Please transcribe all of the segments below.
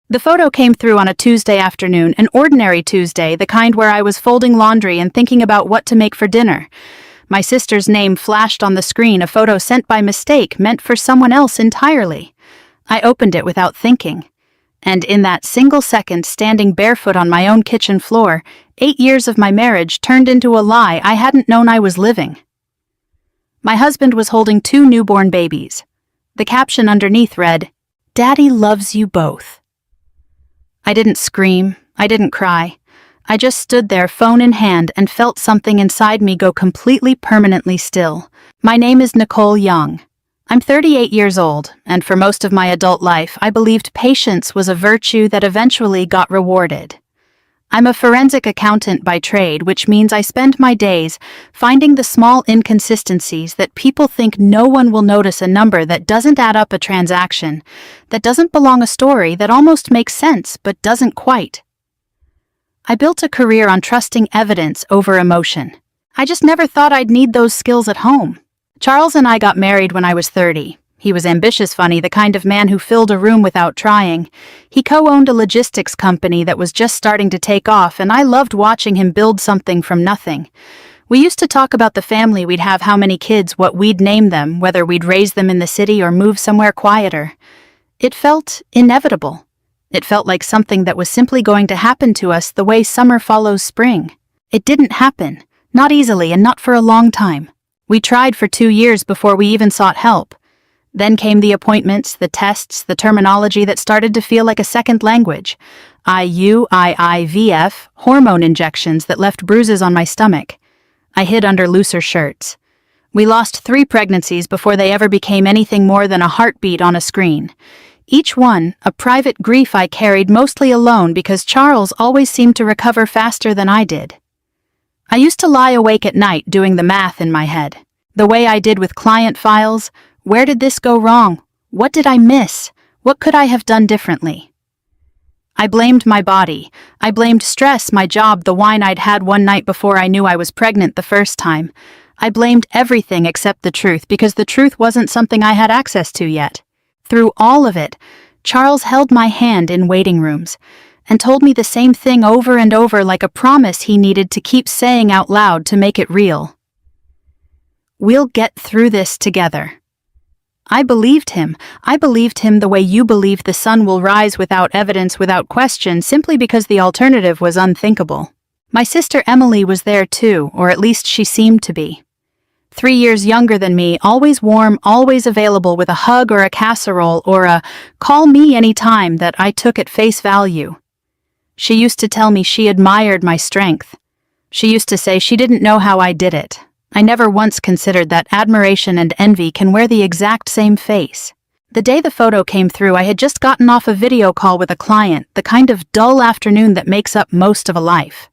The photo came through on a Tuesday afternoon, an ordinary Tuesday, the kind where I was folding laundry and thinking about what to make for dinner. My sister's name flashed on the screen, a photo sent by mistake, meant for someone else entirely. I opened it without thinking. And in that single second, standing barefoot on my own kitchen floor, 8 years of my marriage turned into a lie I hadn't known I was living. My husband was holding 2 newborn babies. The caption underneath read, "Daddy loves you both." I didn't scream, I didn't cry. I just stood there, phone in hand, and felt something inside me go completely permanently still. My name is Nicole Young. I'm 38 years old, and for most of my adult life, I believed patience was a virtue that eventually got rewarded. I'm a forensic accountant by trade, which means I spend my days finding the small inconsistencies that people think no one will notice, a number that doesn't add up, a transaction that doesn't belong, a story that almost makes sense but doesn't quite. I built a career on trusting evidence over emotion. I just never thought I'd need those skills at home. Charles and I got married when I was 30. He was ambitious, funny, the kind of man who filled a room without trying. He co-owned a logistics company that was just starting to take off, and I loved watching him build something from nothing. We used to talk about the family we'd have, how many kids, what we'd name them, whether we'd raise them in the city or move somewhere quieter. It felt inevitable. It felt like something that was simply going to happen to us the way summer follows spring. It didn't happen, not easily and not for a long time. We tried for 2 years before we even sought help. Then came the appointments, the tests, the terminology that started to feel like a second language. IUIIVF, hormone injections that left bruises on my stomach. I hid under looser shirts. We lost 3 pregnancies before they ever became anything more than a heartbeat on a screen. Each one, a private grief I carried mostly alone because Charles always seemed to recover faster than I did. I used to lie awake at night doing the math in my head. The way I did with client files. Where did this go wrong? What did I miss? What could I have done differently? I blamed my body. I blamed stress, my job, the wine I'd had one night before I knew I was pregnant the first time. I blamed everything except the truth, because the truth wasn't something I had access to yet. Through all of it, Charles held my hand in waiting rooms and told me the same thing over and over, like a promise he needed to keep saying out loud to make it real. We'll get through this together. I believed him. I believed him the way you believe the sun will rise, without evidence, without question, simply because the alternative was unthinkable. My sister Emily was there too, or at least she seemed to be. 3 years younger than me, always warm, always available, with a hug or a casserole or a "call me anytime" that I took at face value. She used to tell me she admired my strength. She used to say she didn't know how I did it. I never once considered that admiration and envy can wear the exact same face. The day the photo came through, I had just gotten off a video call with a client, the kind of dull afternoon that makes up most of a life.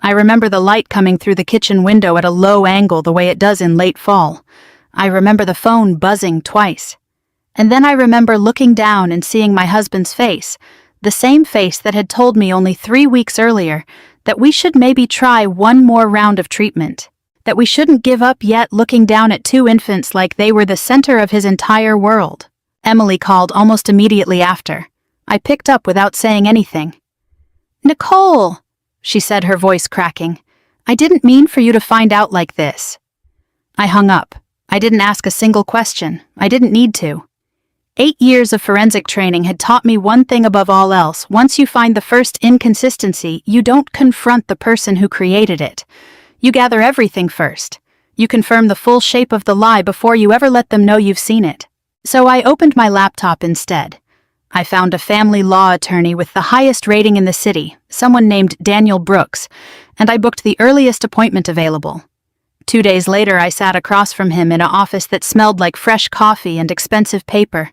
I remember the light coming through the kitchen window at a low angle, the way it does in late fall. I remember the phone buzzing twice. And then I remember looking down and seeing my husband's face, the same face that had told me only 3 weeks earlier that we should maybe try one more round of treatment. That we shouldn't give up yet, looking down at 2 infants like they were the center of his entire world. Emily called almost immediately after. I picked up without saying anything. "Nicole," she said, her voice cracking. "I didn't mean for you to find out like this." I hung up. I didn't ask a single question. I didn't need to. 8 years of forensic training had taught me one thing above all else: once you find the first inconsistency, you don't confront the person who created it. You gather everything first. You confirm the full shape of the lie before you ever let them know you've seen it. So I opened my laptop instead. I found a family law attorney with the highest rating in the city, someone named Daniel Brooks, and I booked the earliest appointment available. 2 days later, I sat across from him in an office that smelled like fresh coffee and expensive paper,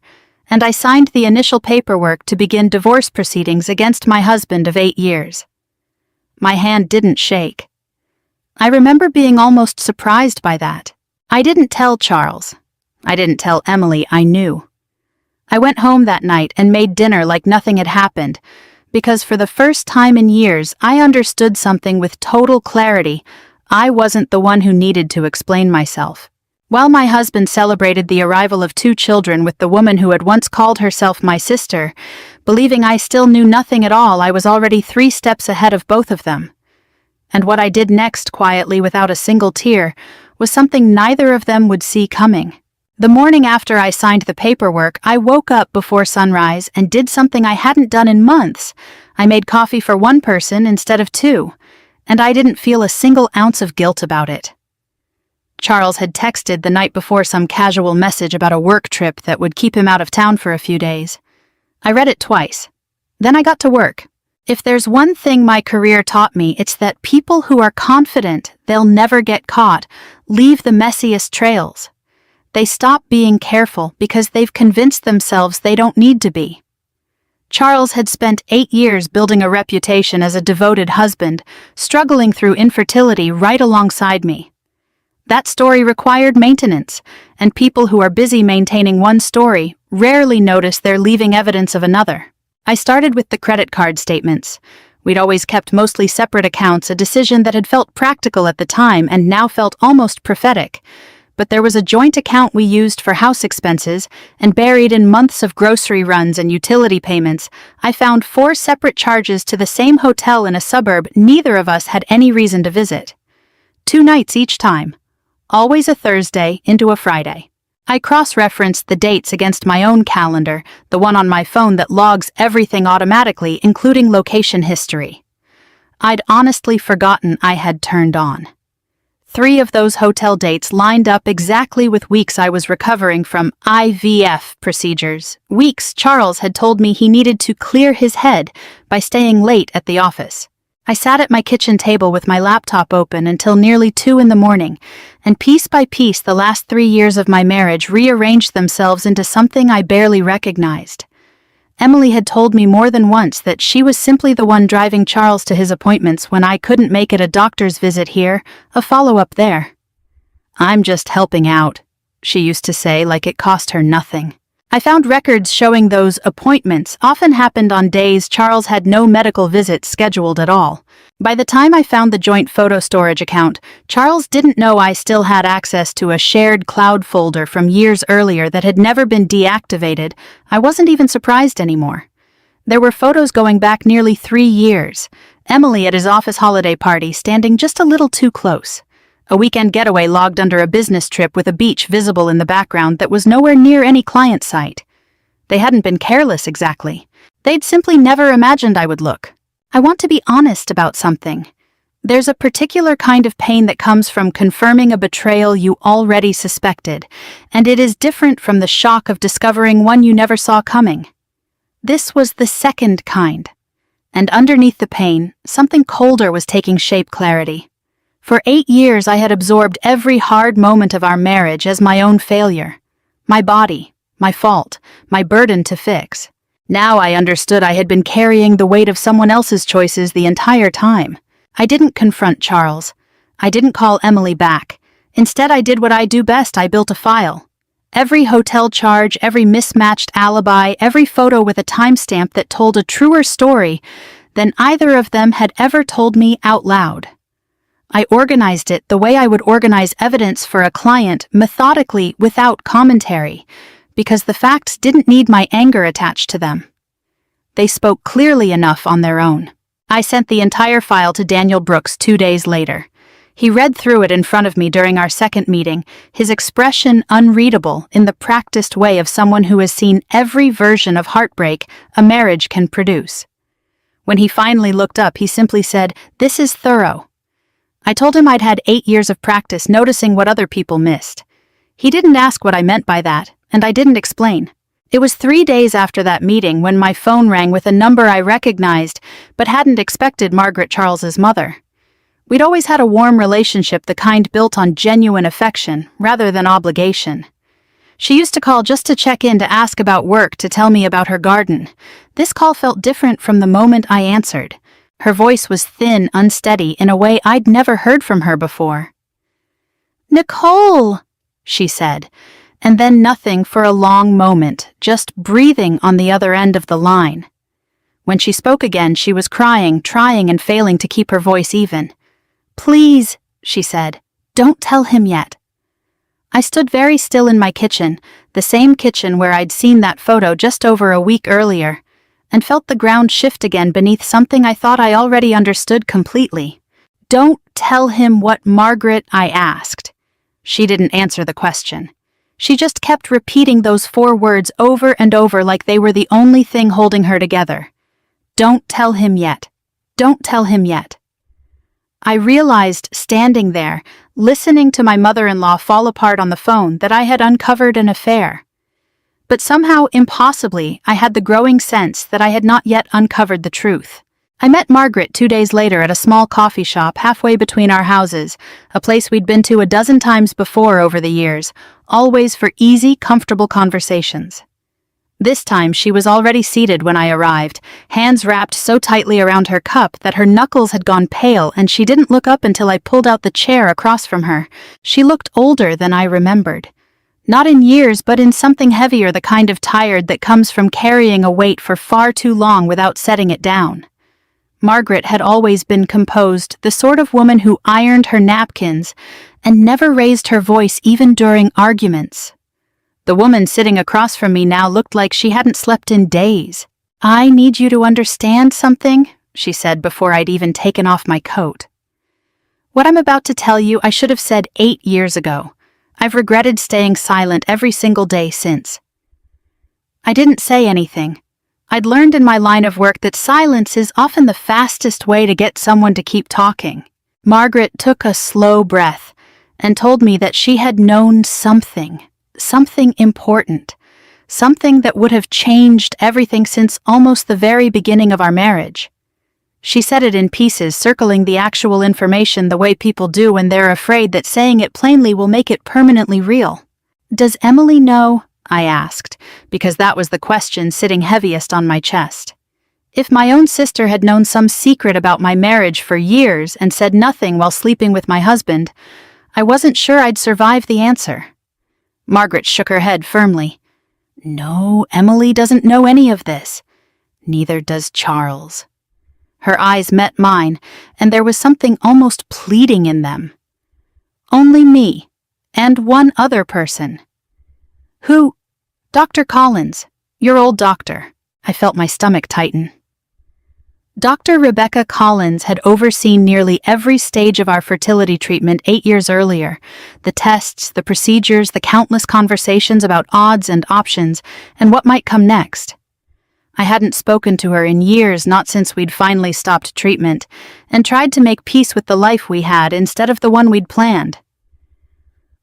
and I signed the initial paperwork to begin divorce proceedings against my husband of 8 years. My hand didn't shake. I remember being almost surprised by that. I didn't tell Charles. I didn't tell Emily. I knew. I went home that night and made dinner like nothing had happened, because for the first time in years, I understood something with total clarity. I wasn't the one who needed to explain myself. While my husband celebrated the arrival of 2 children with the woman who had once called herself my sister, Believing I still knew nothing at all, I was already 3 steps ahead of both of them. And what I did next, quietly without a single tear, was something neither of them would see coming. The morning after I signed the paperwork, I woke up before sunrise and did something I hadn't done in months. I made coffee for 1 person instead of 2, and I didn't feel a single ounce of guilt about it. Charles had texted the night before some casual message about a work trip that would keep him out of town for a few days. I read it twice. Then I got to work. If there's one thing my career taught me, it's that people who are confident they'll never get caught leave the messiest trails. They stop being careful because they've convinced themselves they don't need to be. Charles had spent 8 years building a reputation as a devoted husband, struggling through infertility right alongside me. That story required maintenance, and people who are busy maintaining one story rarely notice they're leaving evidence of another. I started with the credit card statements. We'd always kept mostly separate accounts, a decision that had felt practical at the time and now felt almost prophetic. But there was a joint account we used for house expenses, and buried in months of grocery runs and utility payments, I found 4 separate charges to the same hotel in a suburb neither of us had any reason to visit. 2 nights each time. Always a Thursday into a Friday. I cross-referenced the dates against my own calendar, the one on my phone that logs everything automatically, including location history. I'd honestly forgotten I had turned on. 3 of those hotel dates lined up exactly with weeks I was recovering from IVF procedures, weeks Charles had told me he needed to clear his head by staying late at the office. I sat at my kitchen table with my laptop open until nearly 2 in the morning, and piece by piece the last 3 years of my marriage rearranged themselves into something I barely recognized. Emily had told me more than once that she was simply the one driving Charles to his appointments when I couldn't make it a doctor's visit here, a follow-up there. "I'm just helping out," she used to say, like it cost her nothing. I found records showing those appointments often happened on days Charles had no medical visits scheduled at all. By the time I found the joint photo storage account, Charles didn't know I still had access to a shared cloud folder from years earlier that had never been deactivated. I wasn't even surprised anymore. There were photos going back nearly 3 years. Emily at his office holiday party standing just a little too close. A weekend getaway logged under a business trip with a beach visible in the background that was nowhere near any client site. They hadn't been careless exactly. They'd simply never imagined I would look. I want to be honest about something. There's a particular kind of pain that comes from confirming a betrayal you already suspected, and it is different from the shock of discovering one you never saw coming. This was the second kind. And underneath the pain, something colder was taking shape. Clarity. For 8 years I had absorbed every hard moment of our marriage as my own failure. My body, my fault, my burden to fix. Now I understood I had been carrying the weight of someone else's choices the entire time. I didn't confront Charles. I didn't call Emily back. Instead, I did what I do best. I built a file. Every hotel charge, every mismatched alibi, every photo with a timestamp that told a truer story than either of them had ever told me out loud. I organized it the way I would organize evidence for a client, methodically, without commentary, because the facts didn't need my anger attached to them. They spoke clearly enough on their own. I sent the entire file to Daniel Brooks 2 days later. He read through it in front of me during our second meeting, his expression unreadable in the practiced way of someone who has seen every version of heartbreak a marriage can produce. When he finally looked up, he simply said, "This is thorough." I told him I'd had 8 years of practice noticing what other people missed. He didn't ask what I meant by that, and I didn't explain. It was 3 days after that meeting when my phone rang with a number I recognized but hadn't expected: Margaret Charles's mother. We'd always had a warm relationship, the kind built on genuine affection rather than obligation. She used to call just to check in, to ask about work, to tell me about her garden. This call felt different from the moment I answered. Her voice was thin, unsteady, in a way I'd never heard from her before. "Nicole," she said, and then nothing for a long moment, just breathing on the other end of the line. When she spoke again, she was crying, trying and failing to keep her voice even. "Please," she said, "don't tell him yet." I stood very still in my kitchen, the same kitchen where I'd seen that photo just over a week earlier. and felt the ground shift again beneath something I thought I already understood completely. "Don't tell him what Margaret?" I asked. She didn't answer the question. She just kept repeating those 4 words over and over like they were the only thing holding her together. "Don't tell him yet. Don't tell him yet." I realized, standing there, listening to my mother-in-law fall apart on the phone, that I had uncovered an affair. But somehow, impossibly, I had the growing sense that I had not yet uncovered the truth. I met Margaret 2 days later at a small coffee shop halfway between our houses, a place we'd been to a dozen times before over the years, always for easy, comfortable conversations. This time she was already seated when I arrived, hands wrapped so tightly around her cup that her knuckles had gone pale, and she didn't look up until I pulled out the chair across from her. She looked older than I remembered. Not in years, but in something heavier, the kind of tired that comes from carrying a weight for far too long without setting it down. Margaret had always been composed, the sort of woman who ironed her napkins and never raised her voice even during arguments. The woman sitting across from me now looked like she hadn't slept in days. "I need you to understand something," she said before I'd even taken off my coat. "What I'm about to tell you I should have said 8 years ago. I've regretted staying silent every single day since." I didn't say anything. I'd learned in my line of work that silence is often the fastest way to get someone to keep talking. Margaret took a slow breath and told me that she had known something important, something that would have changed everything since almost the very beginning of our marriage. She said it in pieces, circling the actual information the way people do when they're afraid that saying it plainly will make it permanently real. "Does Emily know?" I asked, because that was the question sitting heaviest on my chest. If my own sister had known some secret about my marriage for years and said nothing while sleeping with my husband, I wasn't sure I'd survive the answer. Margaret shook her head firmly. "No, Emily doesn't know any of this. Neither does Charles." Her eyes met mine, and there was something almost pleading in them. "Only me, and one other person." "Who?" "Dr. Collins, your old doctor." I felt my stomach tighten. Dr. Rebecca Collins had overseen nearly every stage of our fertility treatment 8 years earlier. The tests, the procedures, the countless conversations about odds and options, and what might come next. I hadn't spoken to her in years, not since we'd finally stopped treatment, and tried to make peace with the life we had instead of the one we'd planned.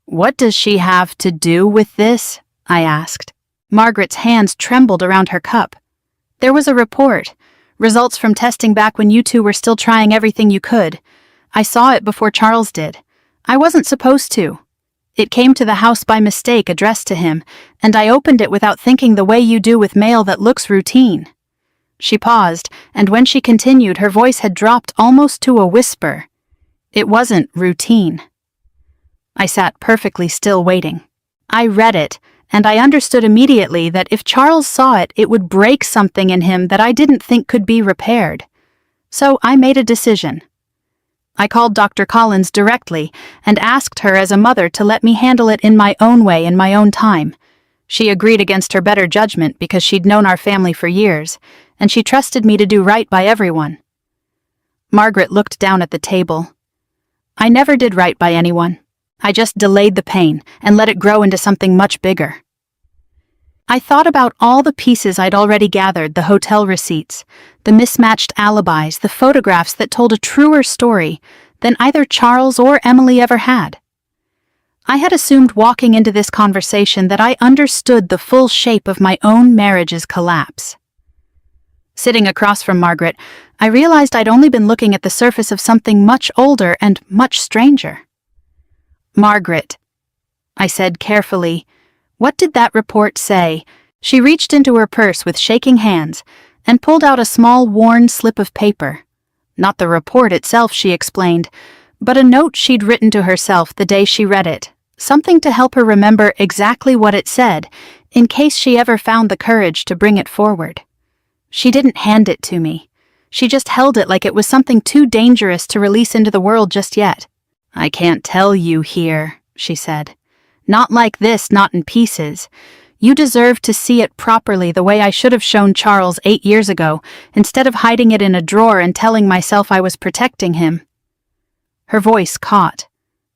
"What does she have to do with this?" I asked. Margaret's hands trembled around her cup. "There was a report. Results from testing back when you two were still trying everything you could. I saw it before Charles did. I wasn't supposed to. It came to the house by mistake, addressed to him, and I opened it without thinking, the way you do with mail that looks routine." She paused, and when she continued, her voice had dropped almost to a whisper. "It wasn't routine." I sat perfectly still, waiting. I read it, and I understood immediately that if Charles saw it, it would break something in him that I didn't think could be repaired. So I made a decision. I called Dr. Collins directly and asked her as a mother to let me handle it in my own way, in my own time. She agreed against her better judgment because she'd known our family for years, and she trusted me to do right by everyone. Margaret looked down at the table. "I never did right by anyone. I just delayed the pain and let it grow into something much bigger." I thought about all the pieces I'd already gathered, the hotel receipts, the mismatched alibis, the photographs that told a truer story than either Charles or Emily ever had. I had assumed walking into this conversation that I understood the full shape of my own marriage's collapse. Sitting across from Margaret, I realized I'd only been looking at the surface of something much older and much stranger. "Margaret," I said carefully, "what did that report say?" She reached into her purse with shaking hands and pulled out a small worn slip of paper. Not the report itself, she explained, but a note she'd written to herself the day she read it, something to help her remember exactly what it said, in case she ever found the courage to bring it forward. She didn't hand it to me. She just held it like it was something too dangerous to release into the world just yet. "I can't tell you here," she said. "Not like this, not in pieces. You deserve to see it properly the way I should have shown Charles 8 years ago, instead of hiding it in a drawer and telling myself I was protecting him." Her voice caught.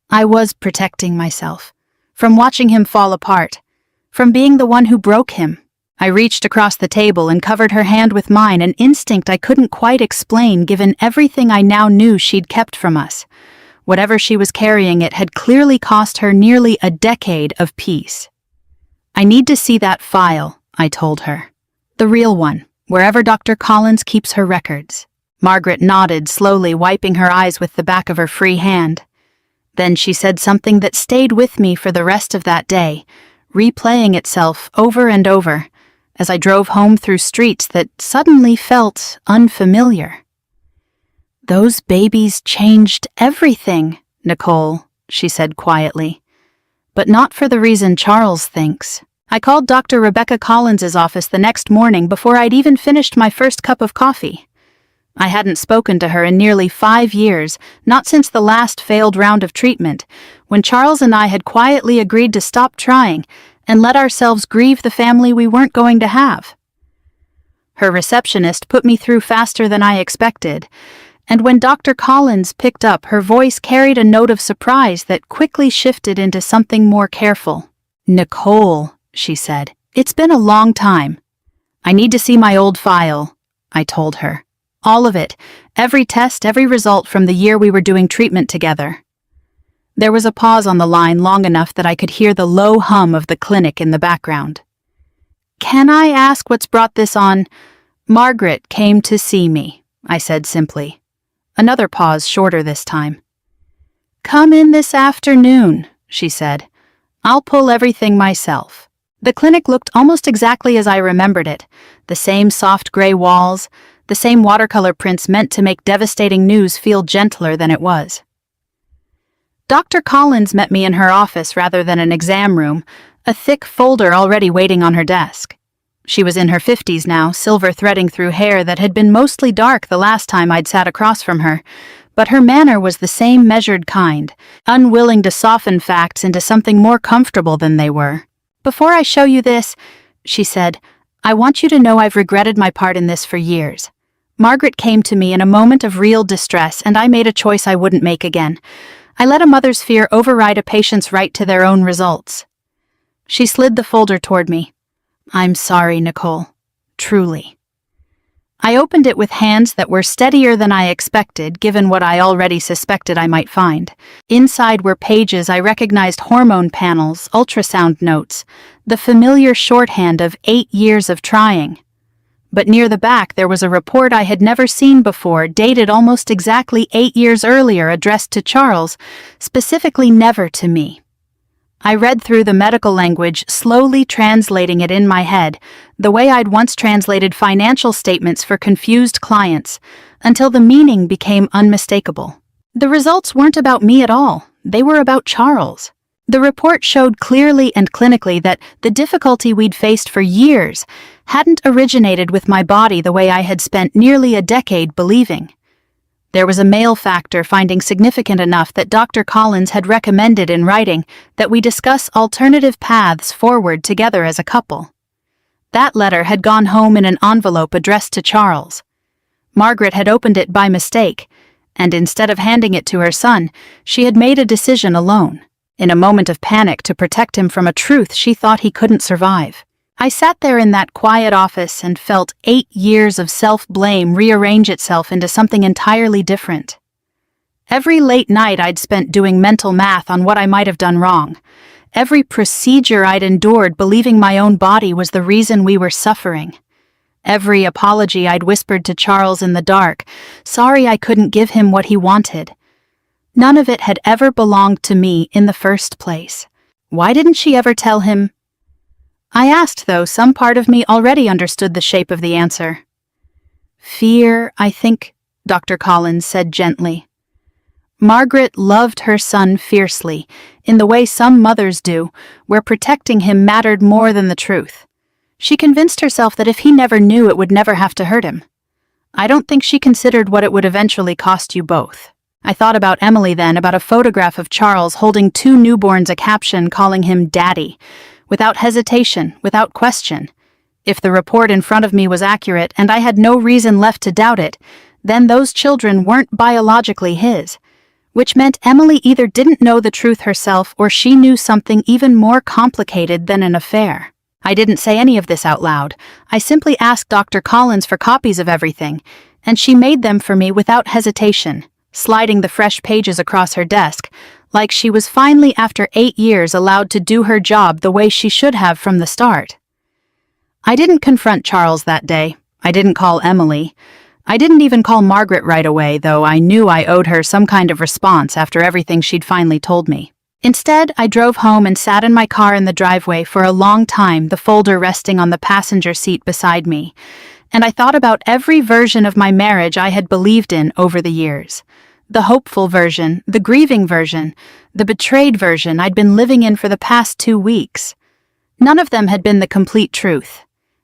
I was protecting myself. From watching him fall apart. From being the one who broke him. I reached across the table and covered her hand with mine, an instinct I couldn't quite explain given everything I now knew she'd kept from us. Whatever she was carrying, it had clearly cost her nearly a decade of peace. "I need to see that file," I told her. "The real one, wherever Dr. Collins keeps her records." Margaret nodded, slowly wiping her eyes with the back of her free hand. Then she said something that stayed with me for the rest of that day, replaying itself over and over, as I drove home through streets that suddenly felt unfamiliar. "Those babies changed everything, Nicole," she said quietly. "But not for the reason Charles thinks." I called Dr. Rebecca Collins's office the next morning before I'd even finished my first cup of coffee. I hadn't spoken to her in nearly 5 years, not since the last failed round of treatment, when Charles and I had quietly agreed to stop trying and let ourselves grieve the family we weren't going to have. Her receptionist put me through faster than I expected, and when Dr. Collins picked up, her voice carried a note of surprise that quickly shifted into something more careful. "Nicole," she said, "it's been a long time. I need to see my old file," I told her. "All of it, every test, every result from the year we were doing treatment together." There was a pause on the line long enough that I could hear the low hum of the clinic in the background. "Can I ask what's brought this on?" "Margaret came to see me," I said simply. Another pause, shorter this time. "Come in this afternoon," she said. "I'll pull everything myself." The clinic looked almost exactly as I remembered it. The same soft gray walls, the same watercolor prints meant to make devastating news feel gentler than it was. Dr. Collins met me in her office rather than an exam room, a thick folder already waiting on her desk. She was in her 50s now, silver threading through hair that had been mostly dark the last time I'd sat across from her, but her manner was the same measured kind, unwilling to soften facts into something more comfortable than they were. "Before I show you this," she said, "I want you to know I've regretted my part in this for years. Margaret came to me in a moment of real distress, and I made a choice I wouldn't make again. I let a mother's fear override a patient's right to their own results." She slid the folder toward me. "I'm sorry, Nicole. Truly." I opened it with hands that were steadier than I expected, given what I already suspected I might find. Inside were pages I recognized: hormone panels, ultrasound notes, the familiar shorthand of 8 years of trying. But near the back there was a report I had never seen before, dated almost exactly 8 years earlier, addressed to Charles, specifically never to me. I read through the medical language, slowly translating it in my head, the way I'd once translated financial statements for confused clients, until the meaning became unmistakable. The results weren't about me at all. They were about Charles. The report showed clearly and clinically that the difficulty we'd faced for years hadn't originated with my body the way I had spent nearly a decade believing. There was a male factor finding significant enough that Dr. Collins had recommended in writing that we discuss alternative paths forward together as a couple. That letter had gone home in an envelope addressed to Charles. Margaret had opened it by mistake, and instead of handing it to her son, she had made a decision alone, in a moment of panic, to protect him from a truth she thought he couldn't survive. I sat there in that quiet office and felt 8 years of self-blame rearrange itself into something entirely different. Every late night I'd spent doing mental math on what I might have done wrong. Every procedure I'd endured believing my own body was the reason we were suffering. Every apology I'd whispered to Charles in the dark, sorry I couldn't give him what he wanted. None of it had ever belonged to me in the first place. Why didn't she ever tell him? I asked, though some part of me already understood the shape of the answer. "Fear, I think," Dr. Collins said gently. Margaret loved her son fiercely, in the way some mothers do, where protecting him mattered more than the truth. She convinced herself that if he never knew, it would never have to hurt him. I don't think she considered what it would eventually cost you both. I thought about Emily then, about a photograph of Charles holding 2 newborns, a caption calling him Daddy, without hesitation, without question. If the report in front of me was accurate and I had no reason left to doubt it, then those children weren't biologically his, which meant Emily either didn't know the truth herself or she knew something even more complicated than an affair. I didn't say any of this out loud. I simply asked Dr. Collins for copies of everything, and she made them for me without hesitation, sliding the fresh pages across her desk, like she was finally, after 8 years, allowed to do her job the way she should have from the start. I didn't confront Charles that day. I didn't call Emily. I didn't even call Margaret right away, though I knew I owed her some kind of response after everything she'd finally told me. Instead, I drove home and sat in my car in the driveway for a long time, the folder resting on the passenger seat beside me, and I thought about every version of my marriage I had believed in over the years. The hopeful version, the grieving version, the betrayed version I'd been living in for the past 2 weeks. None of them had been the complete truth.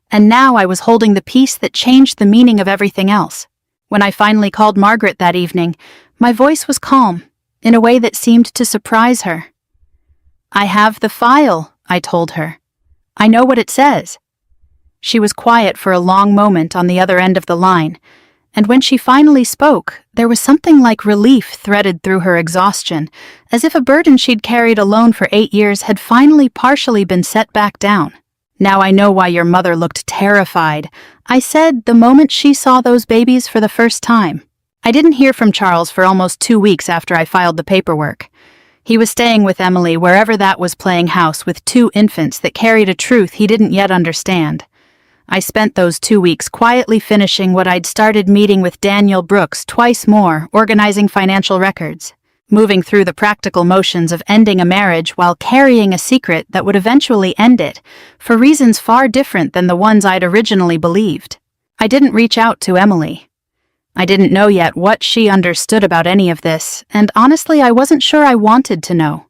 And now I was holding the piece that changed the meaning of everything else. When I finally called Margaret that evening, my voice was calm, in a way that seemed to surprise her. "I have the file," I told her. "I know what it says." She was quiet for a long moment on the other end of the line, and when she finally spoke, there was something like relief threaded through her exhaustion, as if a burden she'd carried alone for 8 years had finally partially been set back down. "Now I know why your mother looked terrified," I said the moment she saw those babies for the first time. I didn't hear from Charles for almost 2 weeks after I filed the paperwork. He was staying with Emily wherever that was, playing house with 2 infants that carried a truth he didn't yet understand. I spent those 2 weeks quietly finishing what I'd started, meeting with Daniel Brooks twice more, organizing financial records, moving through the practical motions of ending a marriage while carrying a secret that would eventually end it, for reasons far different than the ones I'd originally believed. I didn't reach out to Emily. I didn't know yet what she understood about any of this, and honestly, I wasn't sure I wanted to know.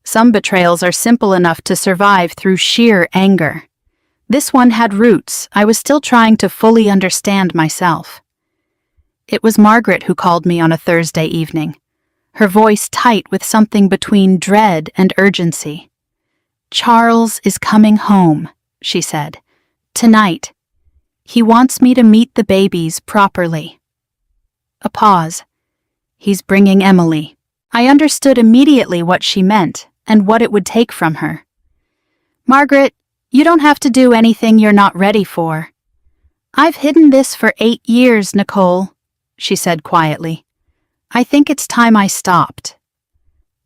Some betrayals are simple enough to survive through sheer anger. This one had roots I was still trying to fully understand myself. It was Margaret who called me on a Thursday evening, her voice tight with something between dread and urgency. "Charles is coming home," she said. "Tonight. He wants me to meet the babies properly." A pause. "He's bringing Emily." I understood immediately what she meant and what it would take from her. "Margaret, you don't have to do anything you're not ready for." "I've hidden this for 8 years, Nicole," she said quietly. "I think it's time I stopped."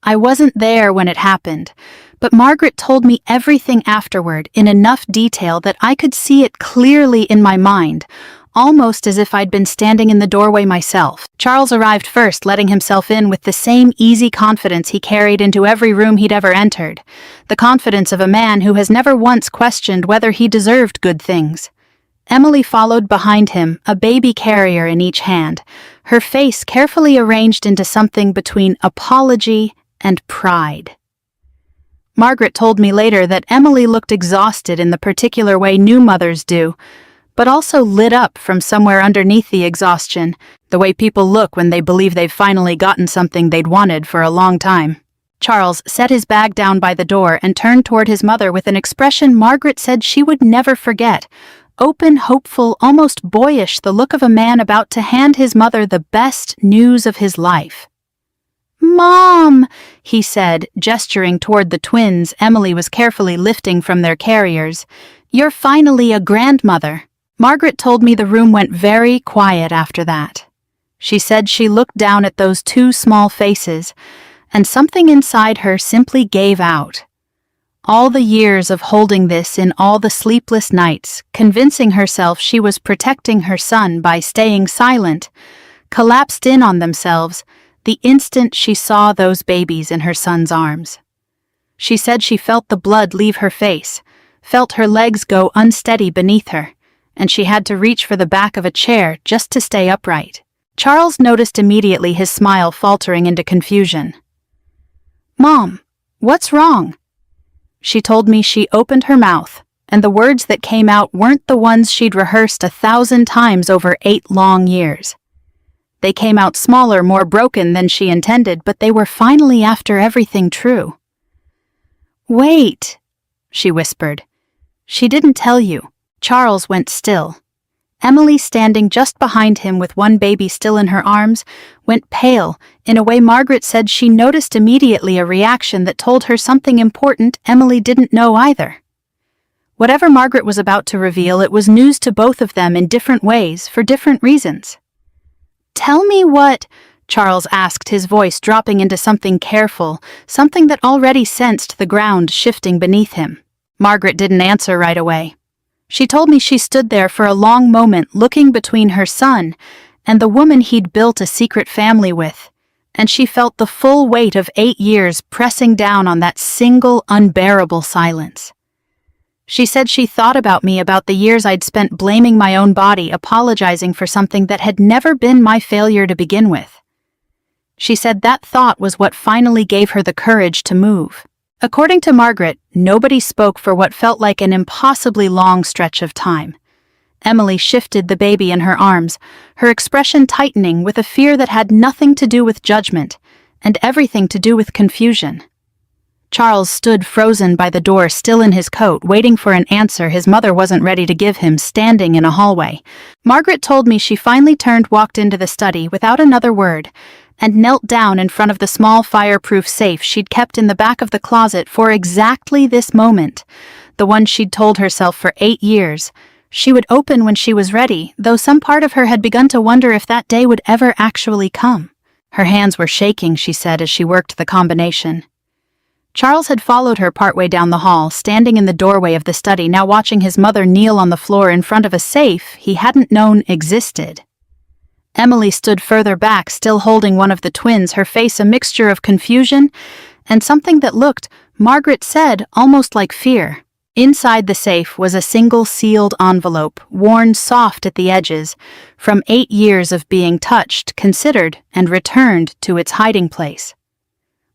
I wasn't there when it happened, but Margaret told me everything afterward in enough detail that I could see it clearly in my mind, almost as if I'd been standing in the doorway myself. Charles arrived first, letting himself in with the same easy confidence he carried into every room he'd ever entered, the confidence of a man who has never once questioned whether he deserved good things. Emily followed behind him, a baby carrier in each hand, her face carefully arranged into something between apology and pride. Margaret told me later that Emily looked exhausted in the particular way new mothers do, but also lit up from somewhere underneath the exhaustion, the way people look when they believe they've finally gotten something they'd wanted for a long time. Charles set his bag down by the door and turned toward his mother with an expression Margaret said she would never forget. Open, hopeful, almost boyish, the look of a man about to hand his mother the best news of his life. "Mom," he said, gesturing toward the twins Emily was carefully lifting from their carriers. "You're finally a grandmother." Margaret told me the room went very quiet after that. She said she looked down at those 2 small faces, and something inside her simply gave out. All the years of holding this in, all the sleepless nights, convincing herself she was protecting her son by staying silent, collapsed in on themselves the instant she saw those babies in her son's arms. She said she felt the blood leave her face, felt her legs go unsteady beneath her, and she had to reach for the back of a chair just to stay upright. Charles noticed immediately, his smile faltering into confusion. "Mom, what's wrong?" She told me she opened her mouth, and the words that came out weren't the ones she'd rehearsed 1,000 times over 8 long years. They came out smaller, more broken than she intended, but they were finally, after everything, true. "Wait," she whispered. She didn't tell you. Charles went still. Emily, standing just behind him with one baby still in her arms, went pale in a way Margaret said she noticed immediately, a reaction that told her something important Emily didn't know either. Whatever Margaret was about to reveal, it was news to both of them in different ways, for different reasons. "Tell me what?" Charles asked, his voice dropping into something careful, something that already sensed the ground shifting beneath him. Margaret didn't answer right away. She told me she stood there for a long moment, looking between her son and the woman he'd built a secret family with, and she felt the full weight of 8 years pressing down on that single, unbearable silence. She said she thought about me, about the years I'd spent blaming my own body, apologizing for something that had never been my failure to begin with. She said that thought was what finally gave her the courage to move. According to Margaret, nobody spoke for what felt like an impossibly long stretch of time. Emily shifted the baby in her arms, her expression tightening with a fear that had nothing to do with judgment and everything to do with confusion. Charles stood frozen by the door, still in his coat, waiting for an answer his mother wasn't ready to give him, standing in a hallway. Margaret told me she finally walked into the study without another word, and knelt down in front of the small fireproof safe she'd kept in the back of the closet for exactly this moment, the one she'd told herself for 8 years. She would open when she was ready, though some part of her had begun to wonder if that day would ever actually come. Her hands were shaking, she said, as she worked the combination. Charles had followed her partway down the hall, standing in the doorway of the study, now watching his mother kneel on the floor in front of a safe he hadn't known existed. Emily stood further back, still holding one of the twins, her face a mixture of confusion and something that looked, Margaret said, almost like fear. Inside the safe was a single sealed envelope, worn soft at the edges, from 8 years of being touched, considered, and returned to its hiding place.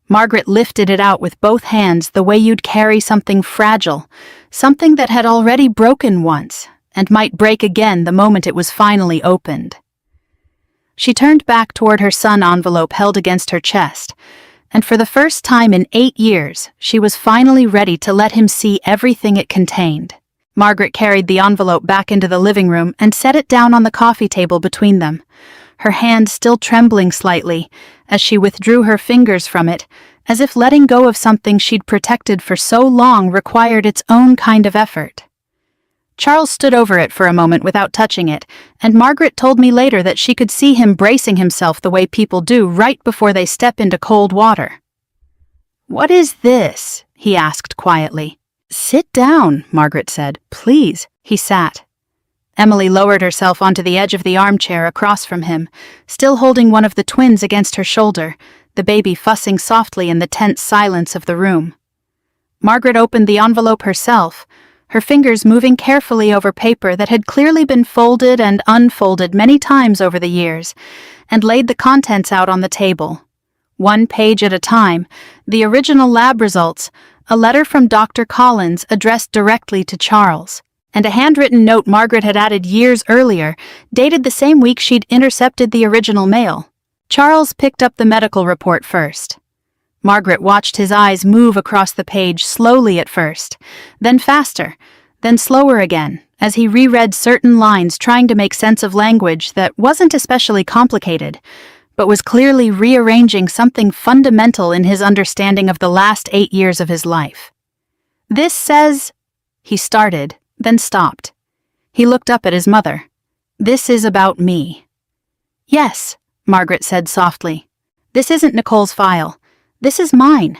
Margaret lifted it out with both hands, the way you'd carry something fragile, something that had already broken once, and might break again the moment it was finally opened. She turned back toward her son, envelope held against her chest, and for the first time in 8 years, she was finally ready to let him see everything it contained. Margaret carried the envelope back into the living room and set it down on the coffee table between them, her hand still trembling slightly as she withdrew her fingers from it, as if letting go of something she'd protected for so long required its own kind of effort. Charles stood over it for a moment without touching it, and Margaret told me later that she could see him bracing himself the way people do right before they step into cold water. "What is this?" he asked quietly. "Sit down," Margaret said. "Please." He sat. Emily lowered herself onto the edge of the armchair across from him, still holding one of the twins against her shoulder, the baby fussing softly in the tense silence of the room. Margaret opened the envelope herself, her fingers moving carefully over paper that had clearly been folded and unfolded many times over the years, and laid the contents out on the table. 1 page at a time, the original lab results, a letter from Dr. Collins addressed directly to Charles, and a handwritten note Margaret had added years earlier, dated the same week she'd intercepted the original mail. Charles picked up the medical report first. Margaret watched his eyes move across the page, slowly at first, then faster, then slower again, as he reread certain lines, trying to make sense of language that wasn't especially complicated, but was clearly rearranging something fundamental in his understanding of the last 8 years of his life. "This says," he started, then stopped. He looked up at his mother. "This is about me." "Yes," Margaret said softly. "This isn't Nicole's file. This is mine."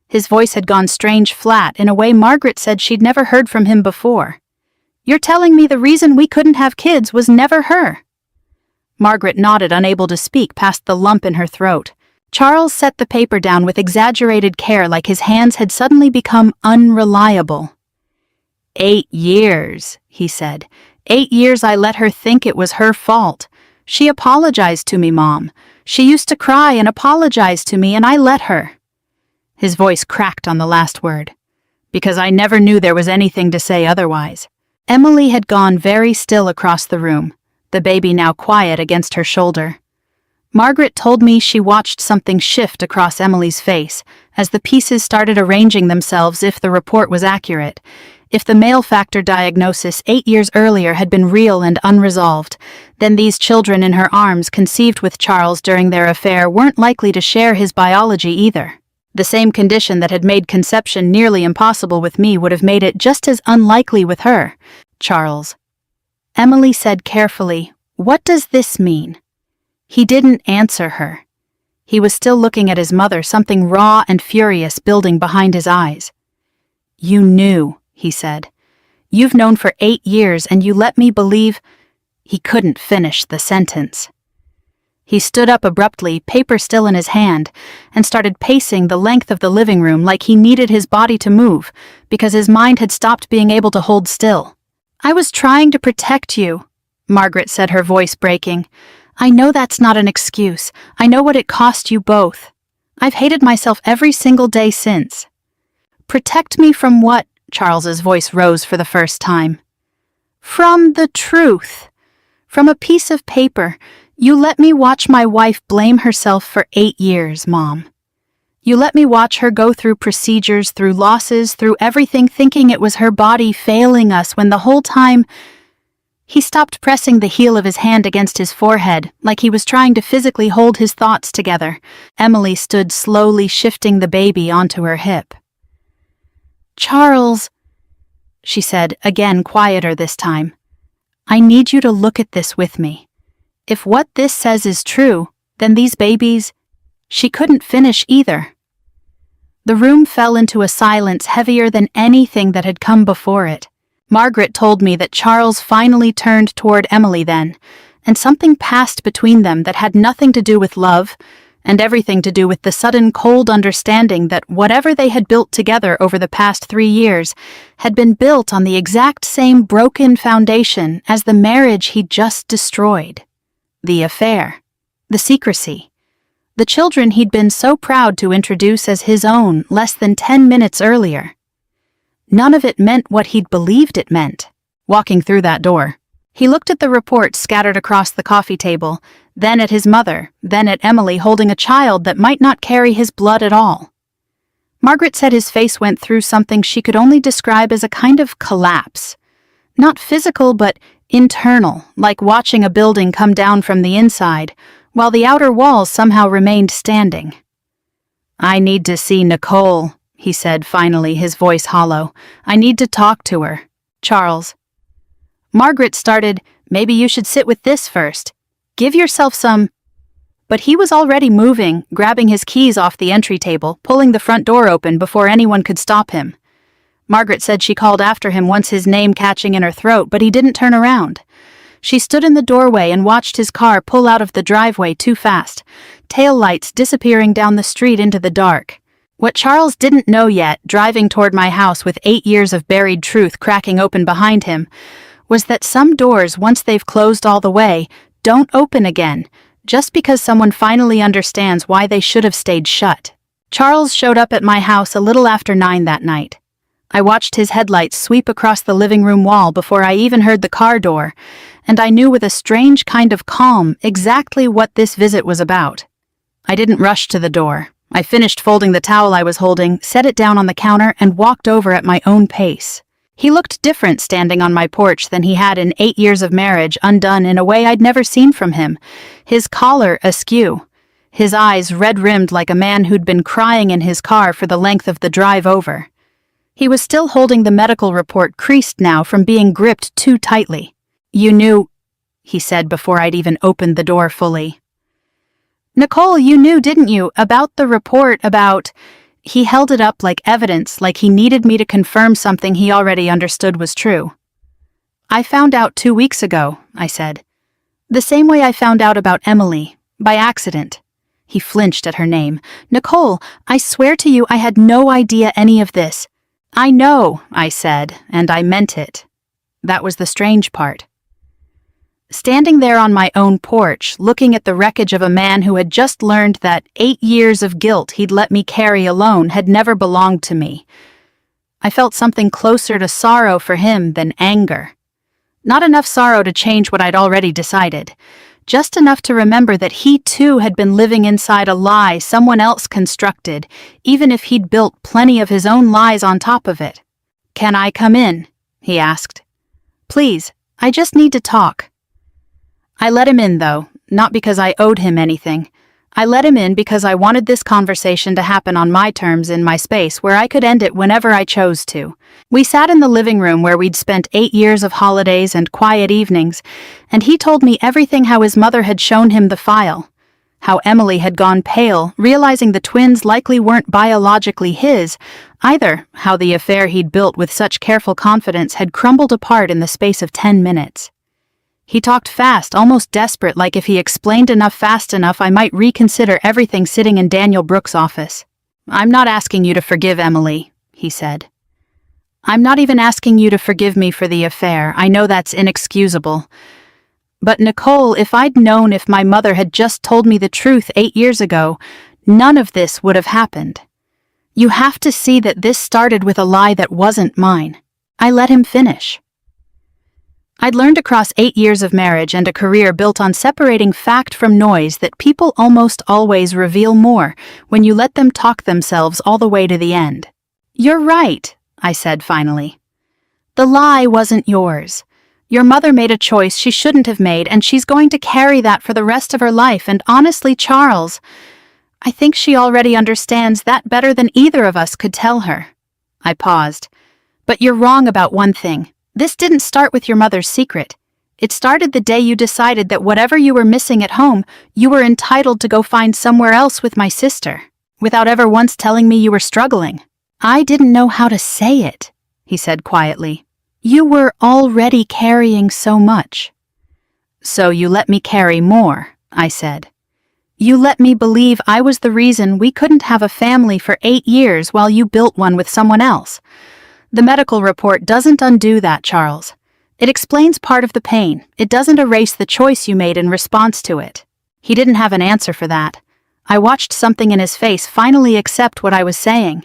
His voice had gone strange flat in a way Margaret said she'd never heard from him before. "You're telling me the reason we couldn't have kids was never her?" Margaret nodded, unable to speak past the lump in her throat. Charles set the paper down with exaggerated care, like his hands had suddenly become unreliable. 8 years, he said. 8 years I let her think it was her fault. She apologized to me, Mom. She used to cry and apologize to me, and I let her. His voice cracked on the last word. Because I never knew there was anything to say otherwise. Emily had gone very still across the room, the baby now quiet against her shoulder. Margaret told me she watched something shift across Emily's face as the pieces started arranging themselves if the report was accurate. If the male factor diagnosis 8 years earlier had been real and unresolved, then these children in her arms conceived with Charles during their affair weren't likely to share his biology either. The same condition that had made conception nearly impossible with me would have made it just as unlikely with her, Charles. Emily said carefully, "What does this mean?" He didn't answer her. He was still looking at his mother, something raw and furious building behind his eyes. "You knew," he said. "You've known for 8 years and you let me believe—" He couldn't finish the sentence. He stood up abruptly, paper still in his hand, and started pacing the length of the living room like he needed his body to move because his mind had stopped being able to hold still. "I was trying to protect you," Margaret said, her voice breaking. "I know that's not an excuse. I know what it cost you both. I've hated myself every single day since." "Protect me from what?" Charles's voice rose for the first time. "From the truth. From a piece of paper. You let me watch my wife blame herself for 8 years, Mom. You let me watch her go through procedures, through losses, through everything, thinking it was her body failing us when the whole time—" He stopped pressing the heel of his hand against his forehead, like he was trying to physically hold his thoughts together. Emily stood slowly shifting the baby onto her hip. "Charles," she said, again quieter this time, "I need you to look at this with me. If what this says is true, then these babies—" She couldn't finish either. The room fell into a silence heavier than anything that had come before it. Margaret told me that Charles finally turned toward Emily then, and something passed between them that had nothing to do with love, and everything to do with the sudden cold understanding that whatever they had built together over the past 3 years had been built on the exact same broken foundation as the marriage he'd just destroyed. The affair, the secrecy, the children he'd been so proud to introduce as his own less than 10 minutes earlier. None of it meant what he'd believed it meant. Walking through that door, he looked at the reports scattered across the coffee table, then at his mother, then at Emily holding a child that might not carry his blood at all. Margaret said his face went through something she could only describe as a kind of collapse. Not physical, but internal, like watching a building come down from the inside, while the outer walls somehow remained standing. "I need to see Nicole," he said finally, his voice hollow. "I need to talk to her. Charles." Margaret started, "Maybe you should sit with this first. Give yourself some—" But he was already moving, grabbing his keys off the entry table, pulling the front door open before anyone could stop him. Margaret said she called after him once, his name catching in her throat, but he didn't turn around. She stood in the doorway and watched his car pull out of the driveway too fast, tail lights disappearing down the street into the dark. What Charles didn't know yet, driving toward my house with 8 years of buried truth cracking open behind him, was that some doors, once they've closed all the way, don't open again, just because someone finally understands why they should have stayed shut. Charles showed up at my house a little after 9 that night. I watched his headlights sweep across the living room wall before I even heard the car door, and I knew with a strange kind of calm exactly what this visit was about. I didn't rush to the door. I finished folding the towel I was holding, set it down on the counter, and walked over at my own pace. He looked different standing on my porch than he had in 8 years of marriage, undone in a way I'd never seen from him, his collar askew, his eyes red-rimmed like a man who'd been crying in his car for the length of the drive over. He was still holding the medical report, creased now from being gripped too tightly. "You knew," he said before I'd even opened the door fully. "Nicole, you knew, didn't you, about the report about—" He held it up like evidence, like he needed me to confirm something he already understood was true. "I found out 2 weeks ago," I said. "The same way I found out about Emily, by accident." He flinched at her name. "Nicole, I swear to you I had no idea any of this." "I know," I said, and I meant it. That was the strange part. Standing there on my own porch, looking at the wreckage of a man who had just learned that 8 years of guilt he'd let me carry alone had never belonged to me, I felt something closer to sorrow for him than anger. Not enough sorrow to change what I'd already decided. just enough to remember that he too had been living inside a lie someone else constructed, even if he'd built plenty of his own lies on top of it. "Can I come in?" he asked. "Please, I just need to talk." I let him in, though, not because I owed him anything. I let him in because I wanted this conversation to happen on my terms in my space where I could end it whenever I chose to. We sat in the living room where we'd spent 8 years of holidays and quiet evenings, and he told me everything: how his mother had shown him the file, how Emily had gone pale, realizing the twins likely weren't biologically his either, how the affair he'd built with such careful confidence had crumbled apart in the space of 10 minutes. He talked fast, almost desperate, like if he explained enough fast enough I might reconsider everything sitting in Daniel Brooks' office. "I'm not asking you to forgive Emily," he said. "I'm not even asking you to forgive me for the affair. I know that's inexcusable. But Nicole, if I'd known, if my mother had just told me the truth 8 years ago, none of this would have happened. You have to see that this started with a lie that wasn't mine." I let him finish. I'd learned across 8 years of marriage and a career built on separating fact from noise that people almost always reveal more when you let them talk themselves all the way to the end. "You're right," I said finally. "The lie wasn't yours. Your mother made a choice she shouldn't have made, and she's going to carry that for the rest of her life, and honestly, Charles, I think she already understands that better than either of us could tell her." I paused. "But you're wrong about one thing. This didn't start with your mother's secret. It started the day you decided that whatever you were missing at home, you were entitled to go find somewhere else with my sister, without ever once telling me you were struggling." "I didn't know how to say it," he said quietly. "You were already carrying so much." "So you let me carry more," I said. "You let me believe I was the reason we couldn't have a family for 8 years while you built one with someone else. The medical report doesn't undo that, Charles. It explains part of the pain. It doesn't erase the choice you made in response to it." He didn't have an answer for that. I watched something in his face finally accept what I was saying.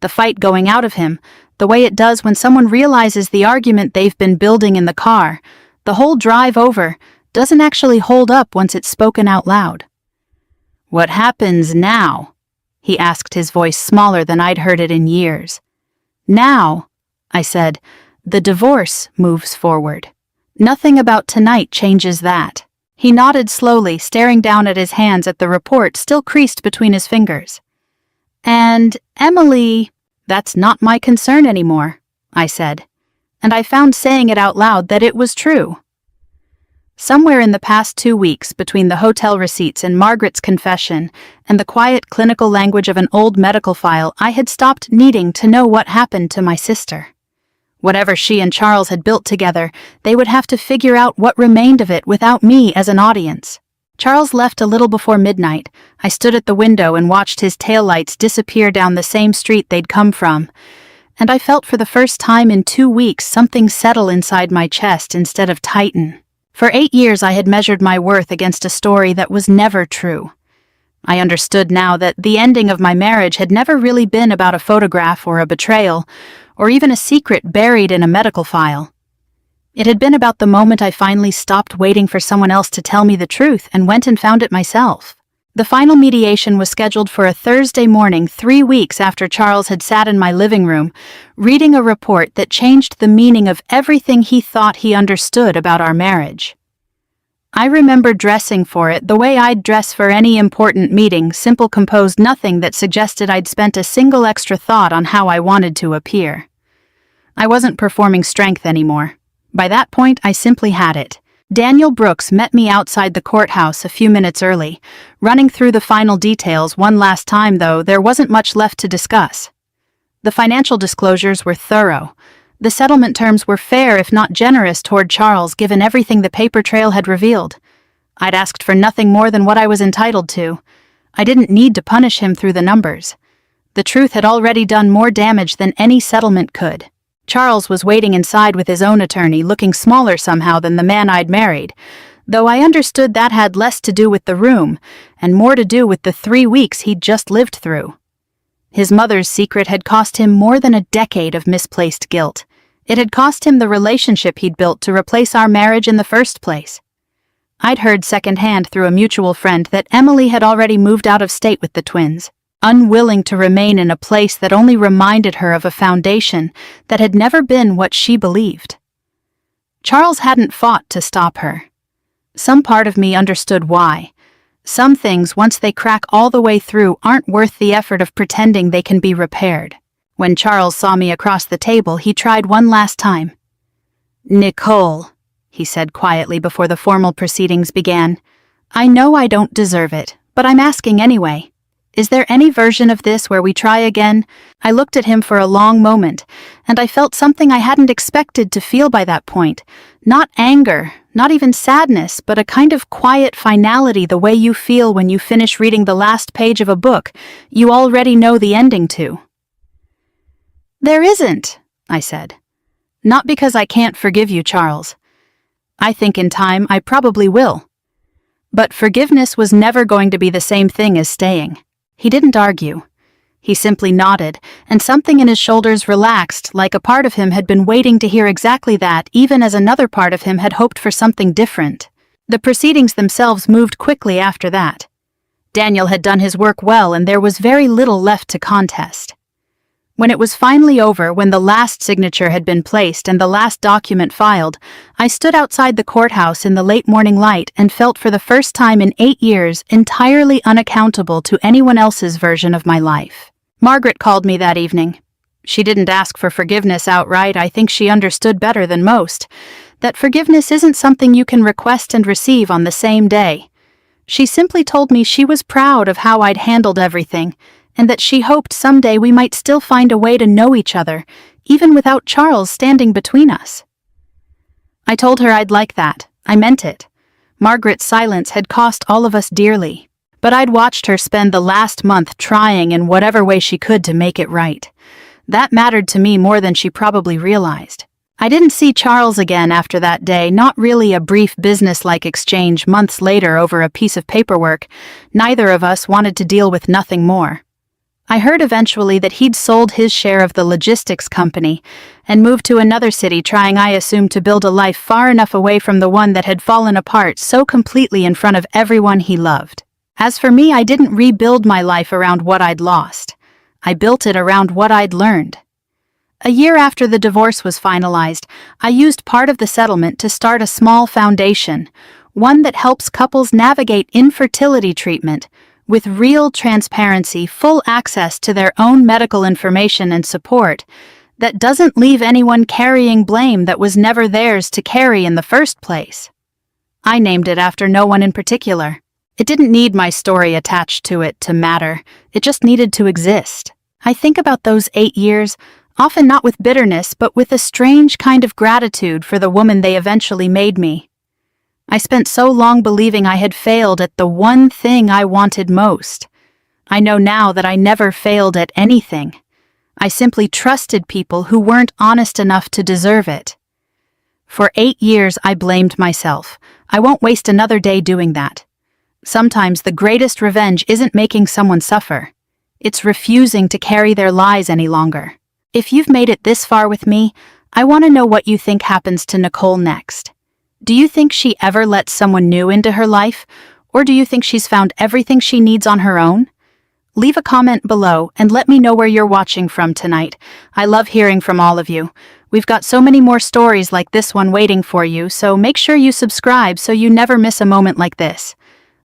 The fight going out of him, the way it does when someone realizes the argument they've been building in the car, the whole drive over, doesn't actually hold up once it's spoken out loud. "What happens now?" he asked, his voice smaller than I'd heard it in years. "Now," I said, "the divorce moves forward. Nothing about tonight changes that." He nodded slowly, staring down at his hands at the report still creased between his fingers. "And Emily, that's not my concern anymore," I said, and I found saying it out loud that it was true. Somewhere in the past 2 weeks, between the hotel receipts and Margaret's confession and the quiet clinical language of an old medical file, I had stopped needing to know what happened to my sister. Whatever she and Charles had built together, they would have to figure out what remained of it without me as an audience. Charles left a little before midnight. I stood at the window and watched his taillights disappear down the same street they'd come from, and I felt for the first time in 2 weeks something settle inside my chest instead of tighten. For 8 years I had measured my worth against a story that was never true. I understood now that the ending of my marriage had never really been about a photograph or a betrayal, or even a secret buried in a medical file. It had been about the moment I finally stopped waiting for someone else to tell me the truth and went and found it myself. The final mediation was scheduled for a Thursday morning 3 weeks after Charles had sat in my living room, reading a report that changed the meaning of everything he thought he understood about our marriage. I remember dressing for it the way I'd dress for any important meeting, simple, composed, nothing that suggested I'd spent a single extra thought on how I wanted to appear. I wasn't performing strength anymore. By that point, I simply had it. Daniel Brooks met me outside the courthouse a few minutes early, running through the final details one last time, though there wasn't much left to discuss. The financial disclosures were thorough. The settlement terms were fair, if not generous, toward Charles, given everything the paper trail had revealed. I'd asked for nothing more than what I was entitled to. I didn't need to punish him through the numbers. The truth had already done more damage than any settlement could. Charles was waiting inside with his own attorney, looking smaller somehow than the man I'd married, though I understood that had less to do with the room and more to do with the 3 weeks he'd just lived through. His mother's secret had cost him more than a decade of misplaced guilt. It had cost him the relationship he'd built to replace our marriage in the first place. I'd heard secondhand through a mutual friend that Emily had already moved out of state with the twins, unwilling to remain in a place that only reminded her of a foundation that had never been what she believed. Charles hadn't fought to stop her. Some part of me understood why. Some things, once they crack all the way through, aren't worth the effort of pretending they can be repaired. When Charles saw me across the table, he tried one last time. "Nicole," he said quietly before the formal proceedings began, "I know I don't deserve it, but I'm asking anyway. Is there any version of this where we try again?" I looked at him for a long moment, and I felt something I hadn't expected to feel by that point. Not anger, not even sadness, but a kind of quiet finality, the way you feel when you finish reading the last page of a book you already know the ending to. "There isn't," I said. "Not because I can't forgive you, Charles. I think in time I probably will. But forgiveness was never going to be the same thing as staying." He didn't argue. He simply nodded, and something in his shoulders relaxed, like a part of him had been waiting to hear exactly that, even as another part of him had hoped for something different. The proceedings themselves moved quickly after that. Daniel had done his work well, and there was very little left to contest. When it was finally over, when the last signature had been placed and the last document filed, I stood outside the courthouse in the late morning light and felt for the first time in 8 years entirely unaccountable to anyone else's version of my life. Margaret called me that evening. She didn't ask for forgiveness outright. I think she understood better than most that forgiveness isn't something you can request and receive on the same day. She simply told me she was proud of how I'd handled everything, and that she hoped someday we might still find a way to know each other, even without Charles standing between us. I told her I'd like that. I meant it. Margaret's silence had cost all of us dearly, but I'd watched her spend the last month trying in whatever way she could to make it right. That mattered to me more than she probably realized. I didn't see Charles again after that day, not really a brief business-like exchange months later over a piece of paperwork. Neither of us wanted to deal with nothing more. I heard eventually that he'd sold his share of the logistics company and moved to another city, trying, I assumed, to build a life far enough away from the one that had fallen apart so completely in front of everyone he loved. As for me, I didn't rebuild my life around what I'd lost. I built it around what I'd learned. A year after the divorce was finalized, I used part of the settlement to start a small foundation, one that helps couples navigate infertility treatment, with real transparency, full access to their own medical information and support, that doesn't leave anyone carrying blame that was never theirs to carry in the first place. I named it after no one in particular. It didn't need my story attached to it to matter. It just needed to exist. I think about those 8 years, often not with bitterness, but with a strange kind of gratitude for the woman they eventually made me. I spent so long believing I had failed at the one thing I wanted most. I know now that I never failed at anything. I simply trusted people who weren't honest enough to deserve it. For 8 years, I blamed myself. I won't waste another day doing that. Sometimes the greatest revenge isn't making someone suffer. It's refusing to carry their lies any longer. If you've made it this far with me, I want to know what you think happens to Nicole next. Do you think she ever lets someone new into her life, or do you think she's found everything she needs on her own? Leave a comment below and let me know where you're watching from tonight. I love hearing from all of you. We've got so many more stories like this one waiting for you, so make sure you subscribe so you never miss a moment like this.